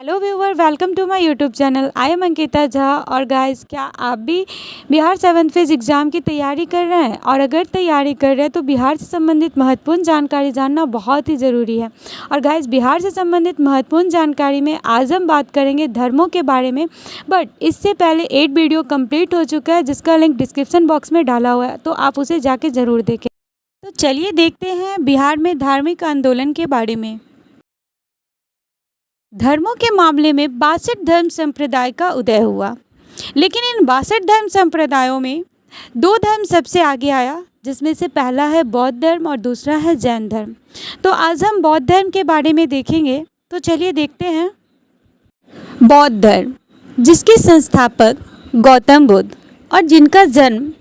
Hello viewer, welcome to my YouTube channel. I am Ankita Jha. और guys, क्या आप भी बिहार 7th फेज एग्ज़ाम की तैयारी कर रहे हैं? और अगर तैयारी कर रहे हैं तो बिहार से संबंधित महत्वपूर्ण जानकारी जानना बहुत ही ज़रूरी है। और गाइस, बिहार से संबंधित महत्वपूर्ण जानकारी में आज हम बात करेंगे धर्मों के बारे में। बट इससे पहले 8 वीडियो कंप्लीट हो चुका है, जिसका लिंक डिस्क्रिप्शन बॉक्स में डाला हुआ है, तो आप उसे जाके ज़रूर देखें। तो चलिए देखते हैं बिहार में धार्मिक आंदोलन के बारे में। धर्मों के मामले में 62 धर्म संप्रदाय का उदय हुआ, लेकिन इन 62 धर्म संप्रदायों में 2 धर्म सबसे आगे आया, जिसमें से पहला है बौद्ध धर्म और दूसरा है जैन धर्म। तो आज हम बौद्ध धर्म के बारे में देखेंगे। तो चलिए देखते हैं। बौद्ध धर्म, जिसके संस्थापक गौतम बुद्ध और जिनका जन्म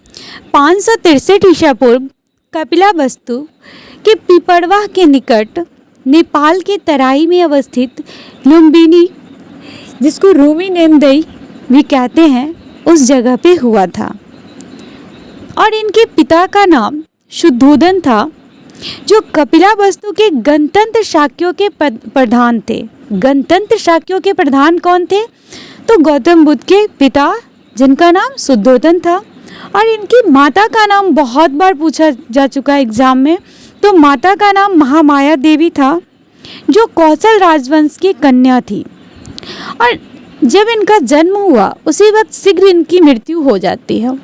563 ईसा पूर्व कपिलावस्तु के पिपरवाह के निकट नेपाल के तराई में अवस्थित लुम्बिनी, जिसको रूमी नेमदई भी कहते हैं, उस जगह पे हुआ था। और इनके पिता का नाम शुद्धोधन था, जो कपिलावस्तु के गणतंत्र शाक्यों के प्रधान थे। गणतंत्र शाक्यों के प्रधान कौन थे? तो गौतम बुद्ध के पिता, जिनका नाम शुद्धोधन था। और इनकी माता का नाम बहुत बार पूछा जा चुका है एग्जाम में। तो माता का नाम महामाया देवी था, जो कौशल राजवंश की कन्या थी। और जब इनका जन्म हुआ उसी वक्त शीघ्र इनकी मृत्यु हो जाती है।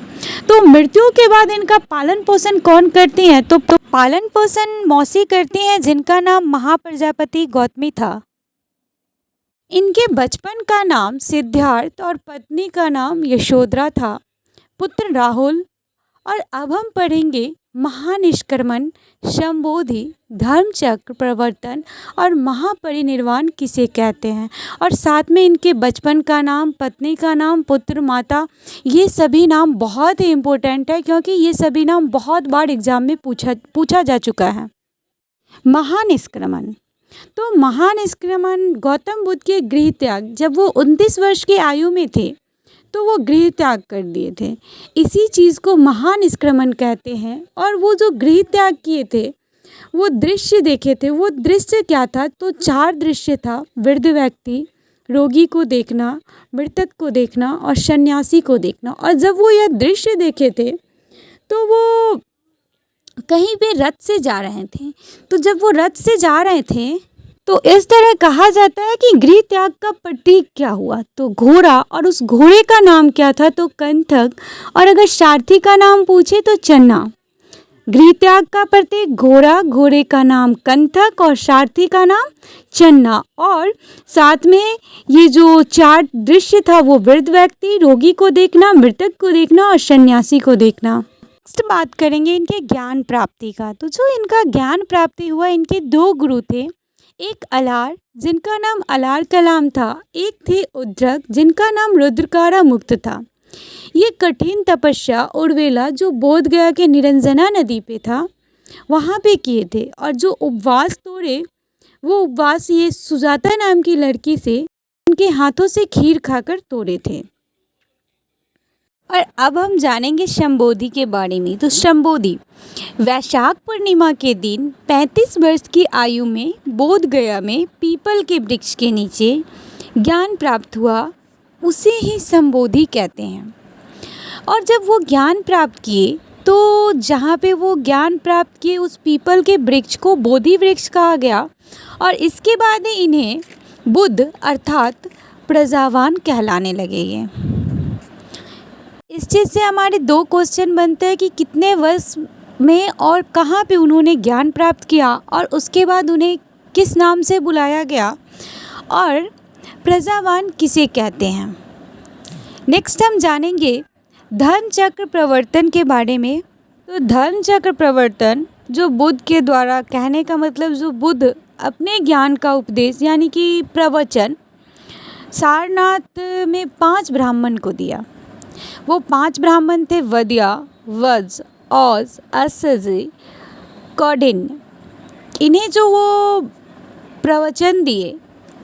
तो मृत्यु के बाद इनका पालन पोषण कौन करती हैं? तो पालन पोषण मौसी करती हैं, जिनका नाम महाप्रजापति गौतमी था। इनके बचपन का नाम सिद्धार्थ और पत्नी का नाम यशोधरा था, पुत्र राहुल। और अब हम पढ़ेंगे महानिष्क्रमण, शंबोधि, धर्मचक्र प्रवर्तन और महापरिनिर्वाण किसे कहते हैं। और साथ में इनके बचपन का नाम, पत्नी का नाम, पुत्र, माता, ये सभी नाम बहुत ही इम्पोर्टेंट है, क्योंकि ये सभी नाम बहुत बार एग्जाम में पूछा जा चुका है। महानिष्क्रमण, तो महानिष्क्रमण गौतम बुद्ध के गृह त्याग, जब वो 29 वर्ष की आयु में थे तो वो गृह त्याग कर दिए थे। इसी चीज़ को महानिष्क्रमण कहते हैं। और वो जो गृह त्याग किए थे, वो दृश्य देखे थे। वो दृश्य क्या था? तो 4 दृश्य था। वृद्ध व्यक्ति, रोगी को देखना, मृतक को देखना और सन्यासी को देखना। और जब वो यह दृश्य देखे थे तो वो कहीं पे रथ से जा रहे थे। तो जब वो रथ से जा रहे थे तो इस तरह कहा जाता है कि गृह त्याग का प्रतीक क्या हुआ? तो घोड़ा। और उस घोड़े का नाम क्या था? तो कंथक। और अगर सारथी का नाम पूछे तो चन्ना। गृह त्याग का प्रतीक घोड़ा, घोड़े का नाम कंथक और सारथी का नाम चन्ना। और साथ में ये जो 4 दृश्य था, वो वृद्ध व्यक्ति, रोगी को देखना, मृतक को देखना और सन्यासी को देखना। नेक्स्ट बात करेंगे इनके ज्ञान प्राप्ति का। तो जो इनका ज्ञान प्राप्ति हुआ, इनके 2 गुरु थे। एक अलार, जिनका नाम अलार कलाम था। एक थे उद्रक, जिनका नाम रुद्रकारा मुक्त था। ये कठिन तपस्या उर्वेला, जो बोध गया के निरंजना नदी पे था, वहाँ पे किए थे। और जो उपवास तोड़े, वो उपवास ये सुजाता नाम की लड़की से उनके हाथों से खीर खाकर तोड़े थे। और अब हम जानेंगे शंबोधि के बारे में। तो शंबोधि वैशाख पूर्णिमा के दिन 35 वर्ष की आयु में बोध गया में पीपल के वृक्ष के नीचे ज्ञान प्राप्त हुआ, उसे ही शंबोधि कहते हैं। और जब वो ज्ञान प्राप्त किए तो जहाँ पे वो ज्ञान प्राप्त किए, उस पीपल के वृक्ष को बोधि वृक्ष कहा गया। और इसके बाद इन्हें बुद्ध अर्थात प्रजावान कहलाने लगे। ये इस चीज़ से हमारे 2 क्वेश्चन बनते हैं कि कितने वर्ष में और कहाँ पे उन्होंने ज्ञान प्राप्त किया, और उसके बाद उन्हें किस नाम से बुलाया गया, और प्रजावान किसे कहते हैं। नेक्स्ट हम जानेंगे धर्मचक्र प्रवर्तन के बारे में। तो धर्मचक्र प्रवर्तन जो बुद्ध के द्वारा, कहने का मतलब जो बुद्ध अपने ज्ञान का उपदेश यानी कि प्रवचन सारनाथ में 5 ब्राह्मण को दिया। वो 5 ब्राह्मण थे वद्या, वज्र, औज, असजी, कौंडिन्य। इन्हें जो वो प्रवचन दिए,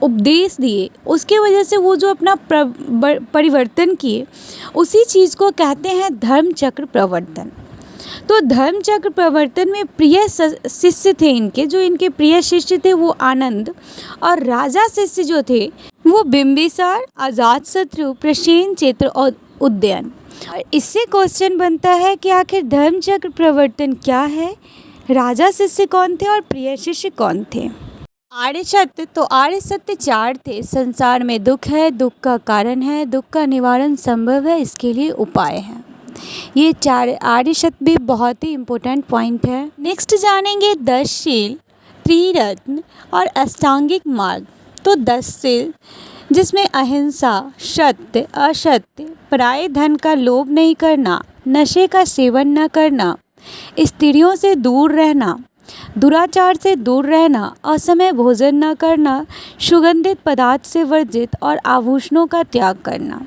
उपदेश दिए, उसके वजह से वो जो अपना परिवर्तन किए, उसी चीज़ को कहते हैं धर्मचक्र प्रवर्तन। तो धर्मचक्र प्रवर्तन में प्रिय शिष्य थे इनके, जो इनके प्रिय शिष्य थे वो आनंद, और राजा शिष्य जो थे वो बिंबिसार, अजातशत्रु, प्रसेन क्षेत्र और उदयन। और इससे क्वेश्चन बनता है कि आखिर धर्मचक्र प्रवर्तन क्या है, राजा शिष्य कौन थे और प्रिय शिष्य कौन थे। आर्य सत्य, तो आर्य सत्य 4 थे। संसार में दुख है, दुख का कारण है, दुख का निवारण संभव है, इसके लिए उपाय है। ये 4 आर्य सत्य भी बहुत ही इम्पोर्टेंट पॉइंट है। नेक्स्ट जानेंगे 10 शील, त्रिरत्न और अष्टांगिक मार्ग। तो 10 शील जिसमें अहिंसा, सत्य, असत्य, पराये धन का लोभ नहीं करना, नशे का सेवन न करना, स्त्रियों से दूर रहना, दुराचार से दूर रहना, असमय भोजन न करना, सुगंधित पदार्थ से वर्जित और आभूषणों का त्याग करना।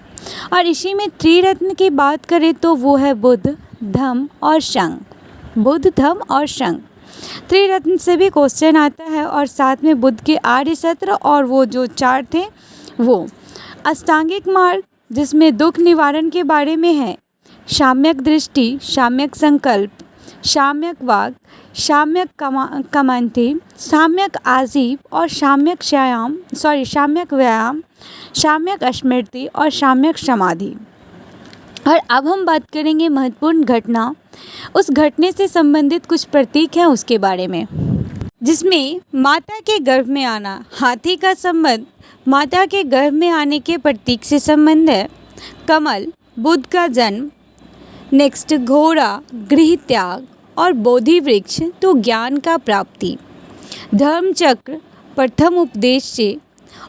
और इसी में त्रिरत्न की बात करें तो वो है बुद्ध, धम्म और संघ। बुद्ध, धम्म और संघ, त्रिरत्न से भी क्वेश्चन आता है। और साथ में बुद्ध के आर्य सत्य और वो जो 4 थे वो। अष्टांगिक मार्ग जिसमें दुख निवारण के बारे में है, साम्यक दृष्टि, साम्यक संकल्प, साम्यक वाग, साम्यक कमंति, साम्यक आजीव और साम्यक व्यायाम, साम्यक स्मृति और साम्यक समाधि। और अब हम बात करेंगे महत्वपूर्ण घटना, उस घटने से संबंधित कुछ प्रतीक हैं उसके बारे में, जिसमें माता के गर्भ में आना, हाथी का संबंध माता के गर्भ में आने के प्रतीक से संबंध है। कमल, बुद्ध का जन्म। नेक्स्ट घोड़ा, गृह त्याग और बोधि वृक्ष, तो ज्ञान का प्राप्ति। धर्मचक्र, प्रथम उपदेश से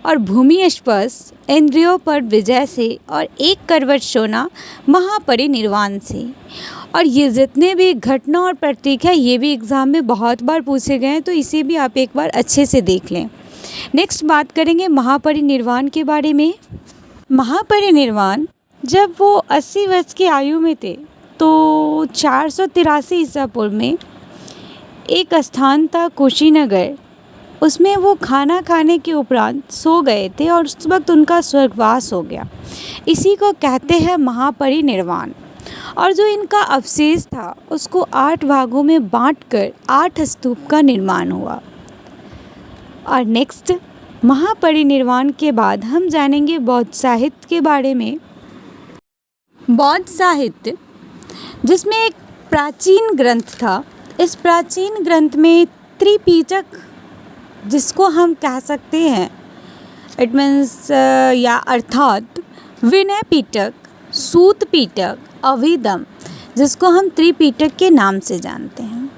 और भूमि स्पर्श, इंद्रियों पर विजय से और एक करवट सोना, महापरिनिर्वाण से। और ये जितने भी घटना और प्रतीक है ये भी एग्ज़ाम में बहुत बार पूछे गए हैं, तो इसे भी आप एक बार अच्छे से देख लें। नेक्स्ट बात करेंगे महापरिनिर्वाण के बारे में। महापरिनिर्वाण जब वो 80 वर्ष की आयु में थे तो 483 ईसा पूर्व में एक स्थान था कुशीनगर, उसमें वो खाना खाने के उपरांत सो गए थे और उस वक्त उनका स्वर्गवास हो गया। इसी को कहते हैं महापरिनिर्वाण। और जो इनका अवशेष था उसको 8 भागों में बांटकर 8 स्तूप का निर्माण हुआ। और नेक्स्ट महापरिनिर्वाण के बाद हम जानेंगे बौद्ध साहित्य के बारे में। बौद्ध साहित्य जिसमें एक प्राचीन ग्रंथ था, इस प्राचीन ग्रंथ में त्रिपिटक जिसको हम कह सकते हैं, इट मीन्स या अर्थात विनय पिटक, सूत पिटक, अभिधम, जिसको हम त्रिपिटक के नाम से जानते हैं।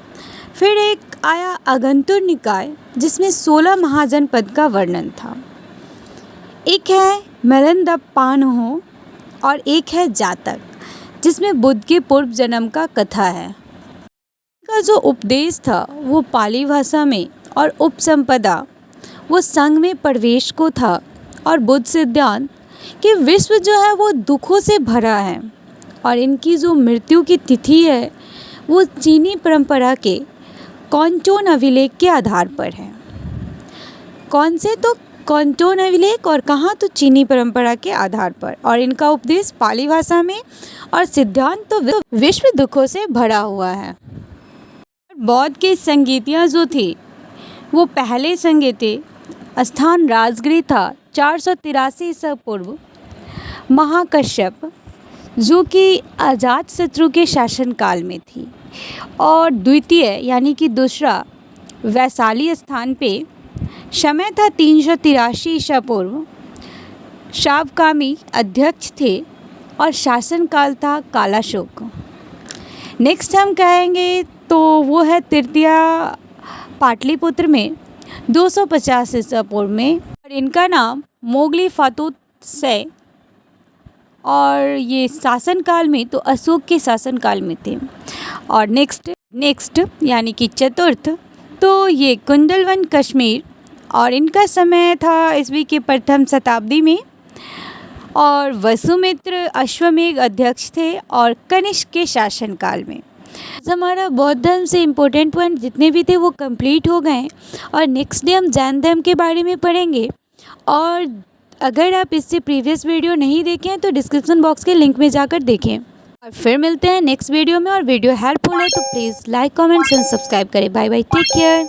फिर एक आया अगंतुर निकाय जिसमें 16 महाजनपद का वर्णन था। एक है मेलंदप्पानहो और एक है जातक जिसमें बुद्ध के पूर्व जन्म का कथा है। का जो उपदेश था वो पाली भाषा में और उपसंपदा वो संघ में प्रवेश को था। और बुद्ध सिद्धांत कि विश्व जो है वो दुखों से भरा है और इनकी जो मृत्यु की तिथि है वो चीनी परंपरा के कॉन्टोन अभिलेख के आधार पर है। कौन से? तो कॉन्टोन अभिलेख, और कहाँ? तो चीनी परंपरा के आधार पर। और इनका उपदेश पाली भाषा में और सिद्धांत तो विश्व दुखों से भरा हुआ है। बौद्ध के संगीतियाँ जो थी वो पहले संगीते स्थान राजगृह था 483 ईसा पूर्व। महाकश्यप जो कि अजातशत्रु के शासनकाल में थी। और द्वितीय यानी कि दूसरा वैशाली स्थान पे समय था 383 ईसा पूर्व। शावकामी अध्यक्ष थे और शासनकाल था कालाशोक। नेक्स्ट हम कहेंगे तो वो है तृतीया पाटलिपुत्र में 250 ईसा पूर्व में। और इनका नाम मोगली फातुत्से, और ये शासनकाल में तो अशोक के शासनकाल में थे। और नेक्स्ट यानी कि चतुर्थ तो ये कुंडलवन कश्मीर, और इनका समय था ईस्वी के प्रथम शताब्दी में। और वसुमित्र अश्वमेघ अध्यक्ष थे और कनिष्क के शासनकाल में। हमारा बौद्ध धर्म से इम्पोर्टेंट पॉइंट जितने भी थे वो कंप्लीट हो गए। और नेक्स्ट डे हम जैन धर्म के बारे में पढ़ेंगे। और अगर आप इससे प्रीवियस वीडियो नहीं देखें हैं तो डिस्क्रिप्शन बॉक्स के लिंक में जाकर देखें। और फिर मिलते हैं नेक्स्ट वीडियो में। और वीडियो हेल्पफुल है तो please like, comments and subscribe करें। Bye bye, take care.